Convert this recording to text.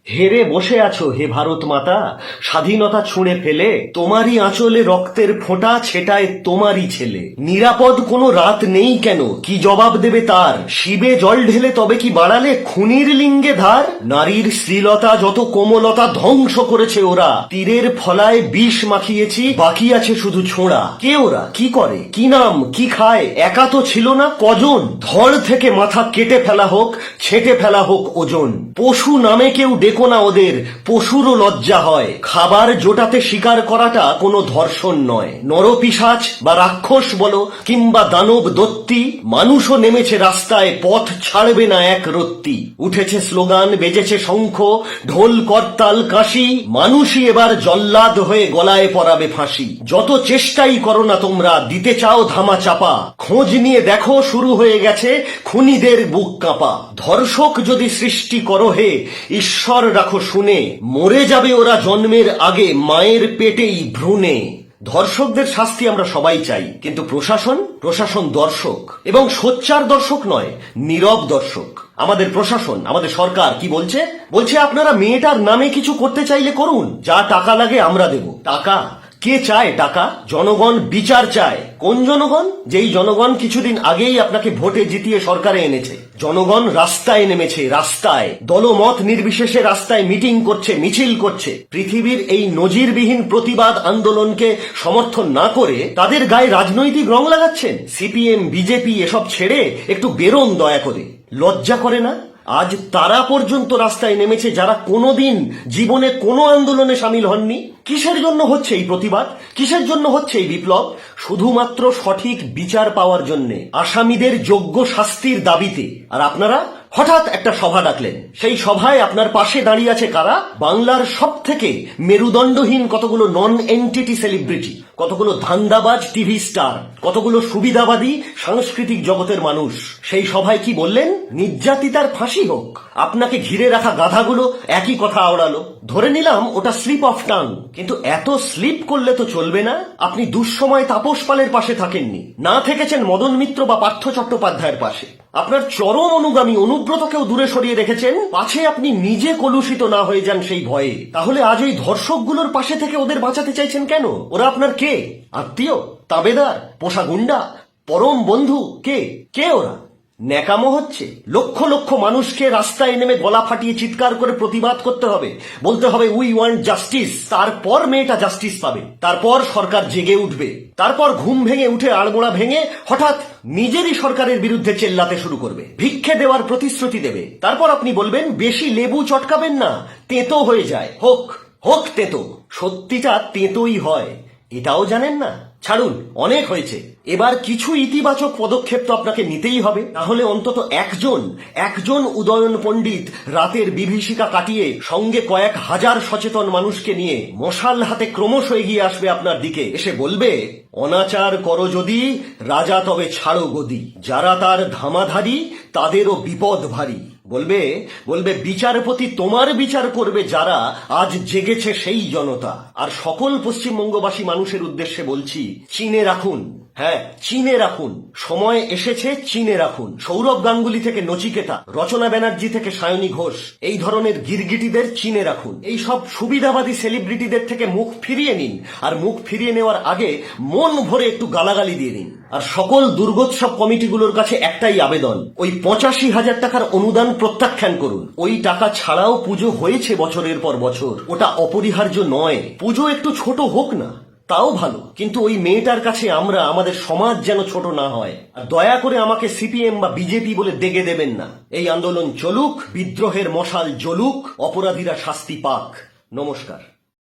হেরে বসে আছো হে ভারত মাতা, স্বাধীনতা ছুঁড়ে ফেলে তোমারই আঁচলে রক্তের ফোঁটা ছেটায় তোমারই ছেলে। নিরাপদ কোনো রাত নেই কেন, কি জবাব দেবে তার? শিবে জল ঢেলে তবে কি বাড়ালে খুনির লিঙ্গে ধার? নারীর শ্লীলতা যত কোমলতা ধ্বংস করেছে ওরা, তীরের ফলায় বিষ মাখিয়েছি, বাকি আছে শুধু ছোঁড়া। কে ওরা, কি করে, কি নাম, কি খায়, একা তো ছিল না কজন? ধড় থেকে মাথা কেটে ফেলা হোক, ছেঁটে ফেলা হোক ওজন। পশু নামে কেউ ডেকো না ওদের, পশুরও লজ্জা হয়। খাবার জোটাতে শিকার করাটা কোনো ধর্ষণ নয়। নরপিশাচ বা রাক্ষস বলো কিংবা দানব দত্তি, মানুষও নেমেছে রাস্তায়, পথ ছাড়বে না এক রত্তি। উঠেছে স্লোগান, বেজেছে শঙ্খ, ঢোল করতাল কাশি, মানুষই এবার জল্লাদ হয়ে গলায় পরাবে ফাঁসি। যত চেষ্টাই করো না তোমরা, দিতে চাও ধামা চাপা, খোঁজ নিয়ে দেখো শুরু হয়ে গেছে খুনিদের বুক কাঁপা। ধর্ষক যদি সৃষ্টি করো হে, ঈশ্বর রাখো শুনে, মরে যাবে ওরা জন্মের আগে মায়ের পেটেই ভ্রূণে। ধর্ষকদের শাস্তি আমরা সবাই চাই, কিন্তু প্রশাসন দর্শক, এবং সোচ্চার দর্শক নয়, নীরব দর্শক। আমাদের প্রশাসন, আমাদের সরকার কি বলছে আপনারা মেয়েটার নামে কিছু করতে চাইলে করুন, যা টাকা লাগে আমরা দেব। টাকা কে চায়? টাকা জনগণ বিচার চায়। কোন জনগণ? যেই জনগণ কিছুদিন আগেই আপনাকে ভোটে জিতিয়ে সরকারে এনেছে। জনগণ রাস্তায় নেমেছে, রাস্তায় দলমত নির্বিশেষে রাস্তায় মিটিং করছে, মিছিল করছে। পৃথিবীর এই নজিরবিহীন প্রতিবাদ আন্দোলনকে সমর্থন না করে তাদের গায়ে রাজনৈতিক রং লাগাচ্ছেন। সিপিএম, বিজেপি এসব ছেড়ে একটু বেরোন দয়া করে। লজ্জা করে না? আজ তারা পর্যন্ত রাস্তায় নেমেছে যারা কোনোদিন জীবনে কোনো আন্দোলনে সামিল হননি। কিসের জন্য হচ্ছে এই প্রতিবাদ? কিসের জন্য হচ্ছে এই বিপ্লব? শুধুমাত্র সঠিক বিচার পাওয়ার জন্য, আসামিদের যোগ্য শাস্তির দাবিতে। আর আপনারা হঠাৎ একটা সভা ডাকলেন। সেই সভায় আপনার পাশে দাঁড়িয়ে আছে কারা? বাংলার সব থেকে মেরুদণ্ডহীন কতগুলো নন এন্টিটি সেলিব্রিটি, কতগুলো ধান্দাবাজ টিভি স্টার, কতগুলো সুবিধাবাদী সাংস্কৃতিক জগতের মানুষ। সেই সভায় কি বললেন? নির্যাতিতার ফাঁসি হোক। আপনাকে ঘিরে রাখা গাধাগুলো একই কথা আওড়ালো। ধরে নিলাম ওটা স্লিপ অফ টাং, কিন্তু এত স্লিপ করলে তো চলবে না। আপনি দুঃসময় তাপস পালের পাশে থাকেননি, না থেকেছেন মদন মিত্র বা পার্থ চট্টোপাধ্যায়ের পাশে। আপনার চরম অনুগামী অনুব্রতকেও দূরে সরিয়ে রেখেছেন, পাছে আপনি নিজে কলুষিত না হয়ে যান সেই ভয়ে। তাহলে আজ ওই ধর্ষকগুলোর পাশে থেকে ওদের বাঁচাতে চাইছেন কেন? ওরা আপনার কে? আত্মীয়, তাবেদার, পোষা গুন্ডা, পরম বন্ধু? কে ওরা? ন্যাকামো হচ্ছে। লক্ষ লক্ষ মানুষকে রাস্তায় নেমে গলা ফাটিয়ে চিৎকার করে প্রতিবাদ করতে হবে, বলতে হবে উই ওয়ান্ট জাস্টিস। তারপর মেয়েটা জাস্টিস পাবে, তারপর সরকার জেগে উঠবে, তারপর ঘুম ভেঙে উঠে আড়মোড়া ভেঙে হঠাৎ নিজেরই সরকারের বিরুদ্ধে চেল্লাতে শুরু করবে, ভিক্ষে দেওয়ার প্রতিশ্রুতি দেবে। তারপর আপনি বলবেন বেশি লেবু চটকাবেন না, তেতো হয়ে যায়। হোক তেতো, সত্যিটা তেতোই হয়, এটাও জানেন না? ছাড়ুন, অনেক হয়েছে। এবার কিছু ইতিবাচক পদক্ষেপ তো আপনাকে নিতেই হবে। তাহলে অন্তত একজন উদয়ন পণ্ডিত রাতের বিভীষিকা কাটিয়ে সঙ্গে কয়েক হাজার সচেতন মানুষকে নিয়ে মশাল হাতে ক্রমশ এগিয়ে আসবে আপনার দিকে, এসে বলবে অনাচার করো যদি রাজা তবে ছাড়ো গদি, যারা তার ধামাধারী তাদেরও বিপদ ভারী। বলবে বিচারপতি তোমার বিচার করবে যারা আজ জেগেছে সেই জনতা। আর সকল পশ্চিমবঙ্গবাসী মানুষের উদ্দেশ্যে বলছি, চিনে রাখুন, হ্যাঁ চিনে রাখুন, সময় এসেছে, চিনে রাখুন। সৌরভ গাঙ্গুলি থেকে নচিকেতা, রচনা ব্যানার্জি থেকে সায়নী ঘোষ, এই ধরনের গিরগিটিদের চিনে রাখুন। এই সব সুবিধাবাদী সেলিব্রিটিদের থেকে মুখ ফিরিয়ে নিন, আর মুখ ফিরিয়ে নেওয়ার আগে মন ভরে একটু গালাগালি দিয়ে দিন। আর সকল দুর্গোৎসব কমিটিগুলোর কাছে একটাই আবেদন, ওই 85,000 টাকার অনুদান প্রত্যাখ্যান করুন। ওই টাকা ছাড়াও পুজো হয়েছে বছরের পর বছর, ওটা অপরিহার্য নয়। পুজো একটু ছোট হোক না, তাও ভালো, কিন্তু ওই মেয়েটার কাছে আমাদের সমাজ যেন ছোট না হয়। আর দয়া করে আমাকে সিপিএম বা বিজেপি বলে দেগে দেবেন না। এই আন্দোলন চলুক, বিদ্রোহের মশাল জ্বলুক, অপরাধীরা শাস্তি পাক। নমস্কার।